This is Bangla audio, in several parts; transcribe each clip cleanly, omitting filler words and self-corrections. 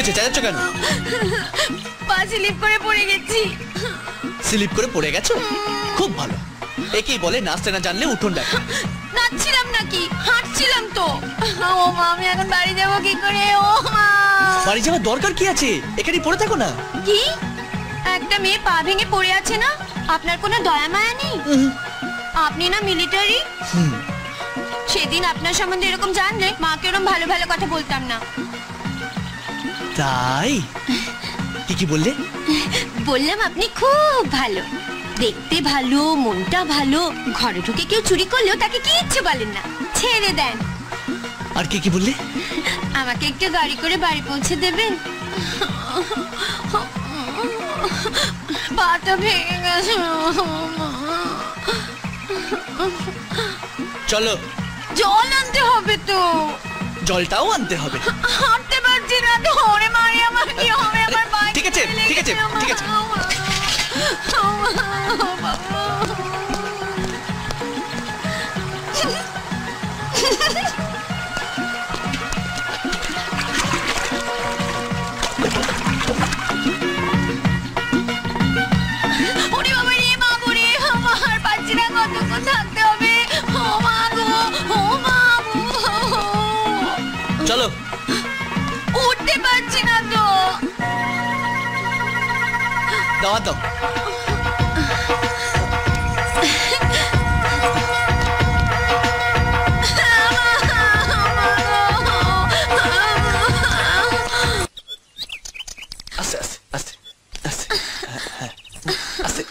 হয়েছে, চেঁচাচ্ছ কেন? পা স্লিপ করে পড়ে গেছি। স্লিপ করে পড়ে গেছো? খুব ভালো, একেই বলে নাচতে না জানলে উঠোন দেখা। নাচছিলাম নাকি, হাঁটছিলাম তো। ও মা, আমি এখন বাড়ি যাবো কি করে? ও মা, বাড়ি যাওয়ার দরকার কি আছে? এখানেই পড়ে থাকো না। কি একটা মেয়ে পা ভেঙে পড়ে আছে না, আপনার কোনো দয়া মায়া নেই? আপনি না মিলিটারি। সেদিন আপনার সম্বন্ধে এরকম জানলে মাকে এরকম ভালো ভালো কথা বলতাম না। তাই কি বললে? বললাম আপনি খুব ভালো, দেখতে ভালো, মনটা ভালো, ঘরে ঢুকে কেউ চুরি করলেও তাকে কিচ্ছু বলেন না, ছেড়ে দেন। আর কি বললে? আমাকে একটু গাড়ি করে বাড়ি পৌঁছে দেবেন? পাটা ভেঙে গেছে। চলো। জল আনতে হবে তো। জলটাও আনতে হবে। হাঁটতে পারছি না, ধরে মারি, আমার কি হবে? আমার পায়ে ঠিক আছে ঠিক আছে ঠিক আছে। ওরে বাবা রে, মা গো রে, আমার পাচ্ছি না, কতক্ষণ থাকতে হবে? ও মা গো, ও মা গো। চলো। উঠতে পারছি না তো। দাও দাও। আস্তে আস্তে আস্তে আস্তে আস্তে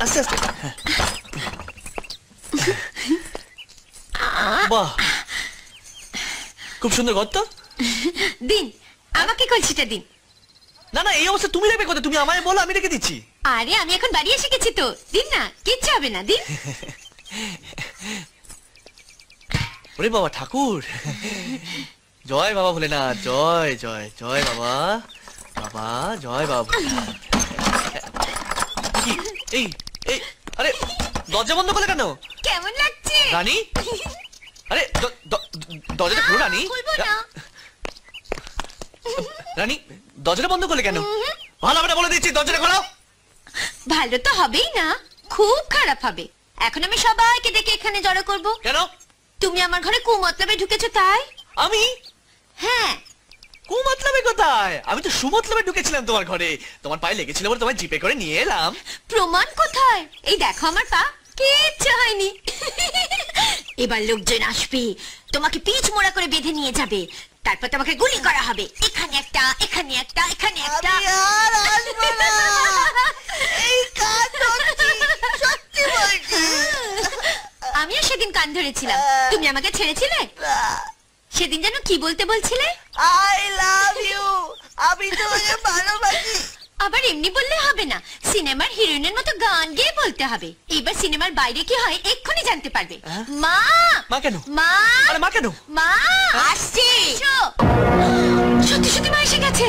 আস্তে আস্তে। বাহ, খুব সুন্দর গর্ত। দিন আমাকে কলসিটা দিন। না না, এই অবস্থা তুমি রাখবে কোথায়? তুমি আমায় বলো, আমি রেখে দিচ্ছি। আরে আমি এখন বাড়ি এসে গেছি তো, দিন না, কিচ্ছু হবে না, দিন। ওরে বাবা ঠাকুর, জয় বাবা ভোলেনাথ, জয় জয় জয় বাবা, বাবা জয় বাবা ভোলেনাথ। এই এই, আরে দরজা বন্ধ করলে কেন? কেমন লাগছে রানী? আরে দরজাটা খুলো রানী। খুলবো না। রানী, দরজাটা বন্ধ করলে কেন? ভালো হবে না বলে দিচ্ছি, দরজাটা খোলো। ভালো তো হবেই না, খুব খারাপ হবে। এখন আমি সবাইকে ডেকে এখানে জড়ো করব। কেন? তুমি আমার ঘরে কুমতলবে ঢুকেছো তাই? আমি? হ্যাঁ। কুমতলবে কোথায়? আমি তো সুমতলবে ঢুকেছিলাম তোমার ঘরে। তোমার পায়ে লেগেছিল বলে তোমায় জিপে করে নিয়ে এলাম। প্রমাণ কোথায়? এই দেখো আমার পা, কিচ্ছু হয়নি। এবার লোকজন আসবে, তোমাকে পিচ মোড়া করে বেঁধে নিয়ে যাবে, তারপর তোমাকে গুলি করা হবে। এখানে একটা, এখানে একটা, এখানে একটা। আমিও সেদিন কান ধরেছিলাম, তুমি আমাকে ছেড়েছিলে। সেদিন যেন কি বলতে বলছিলে? আই লাভ ইউ, আমি তোমাকে ভালোবাসি। আবার এমনি বললে হবে না, সিনেমার হিরোইনের মতো গান গেয়ে বলতে হবে। এবার সিনেমার বাইরে কি হয় এক্ষুনি জানতে পারবে। মা। মা কেন? মা। আরে মা কেন? মা আসছে। সত্যি সত্যি মা এসে গেছে।